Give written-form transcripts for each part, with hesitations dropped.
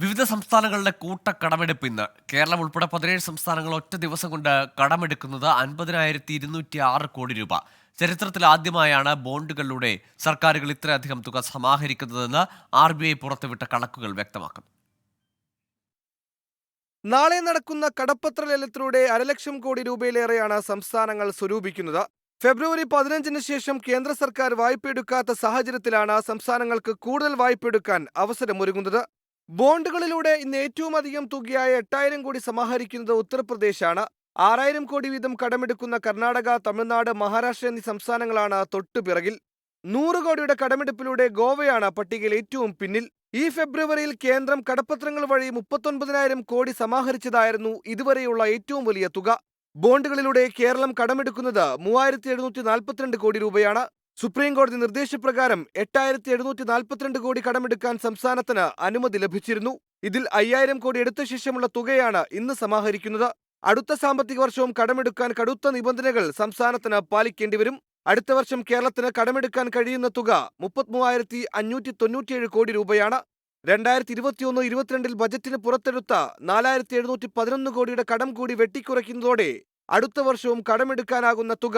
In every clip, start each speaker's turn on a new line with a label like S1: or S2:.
S1: വിവിധ സംസ്ഥാനങ്ങളുടെ കൂട്ടക്കടമെടുപ്പ് ഇന്ന്. കേരളം ഉൾപ്പെടെ 17 സംസ്ഥാനങ്ങൾ ഒറ്റ ദിവസം കൊണ്ട് കടമെടുക്കുന്നത് 50,206 കോടി രൂപ. ചരിത്രത്തിൽ ആദ്യമായാണ് ബോണ്ടുകളിലൂടെ സർക്കാരുകൾ ഇത്രയധികം തുക സമാഹരിക്കുന്നതെന്ന് RBI പുറത്തുവിട്ട കണക്കുകൾ വ്യക്തമാക്കുന്നു.
S2: നാളെ നടക്കുന്ന കടപ്പത്ര ലേലത്തിലൂടെ 1,00,000 കോടി രൂപയിലേറെയാണ് സംസ്ഥാനങ്ങൾ സ്വരൂപിക്കുന്നത്. ഫെബ്രുവരി 15-ന് ശേഷം കേന്ദ്ര സർക്കാർ വായ്പയെടുക്കാത്ത സാഹചര്യത്തിലാണ് സംസ്ഥാനങ്ങൾക്ക് കൂടുതൽ വായ്പയെടുക്കാൻ അവസരമൊരുങ്ങുന്നത്. ബോണ്ടുകളിലൂടെ ഇന്ന് ഏറ്റവും അധികം തുകയായ 8,000 കോടി സമാഹരിക്കുന്നത് ഉത്തർപ്രദേശാണ്. 6,000 കോടി വീതം കടമെടുക്കുന്ന കർണാടക, തമിഴ്നാട്, മഹാരാഷ്ട്ര എന്നീ സംസ്ഥാനങ്ങളാണ് തൊട്ടുപിറകിൽ. 100 കോടിയുടെ കടമെടുപ്പിലൂടെ ഗോവയാണ് പട്ടികയിൽ ഏറ്റവും പിന്നിൽ. ഈ ഫെബ്രുവരിയിൽ കേന്ദ്രം കടപ്പത്രങ്ങൾ വഴി 39,000 കോടി സമാഹരിച്ചതായിരുന്നു ഇതുവരെയുള്ള ഏറ്റവും വലിയ തുക. ബോണ്ടുകളിലൂടെ കേരളം കടമെടുക്കുന്നത് 3,742 കോടി രൂപയാണ്. സുപ്രീം കോടതി നിർദ്ദേശപ്രകാരം 8,742 കോടി കടമെടുക്കാൻ സംസ്ഥാനത്തിന് അനുമതി ലഭിച്ചിരുന്നു. ഇതിൽ 5,000 കോടി എടുത്ത ശേഷമുള്ള തുകയാണ് ഇന്ന് സമാഹരിക്കുന്നത്. അടുത്ത സാമ്പത്തിക വർഷവും കടമെടുക്കാൻ കടുത്ത നിബന്ധനകൾ സംസ്ഥാനത്തിന് പാലിക്കേണ്ടിവരും. അടുത്ത വർഷം കേരളത്തിന് കടമെടുക്കാൻ കഴിയുന്ന തുക 33,597 കോടി രൂപയാണ്. 2021-22 ബജറ്റിന് പുറത്തെടുത്ത 4,711 കോടിയുടെ കടം കൂടി വെട്ടിക്കുറയ്ക്കുന്നതോടെ അടുത്ത വർഷവും കടമെടുക്കാനാകുന്ന തുക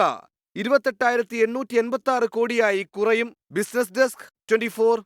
S2: 28,886 കോടിയായി കുറയും. Business desk 24.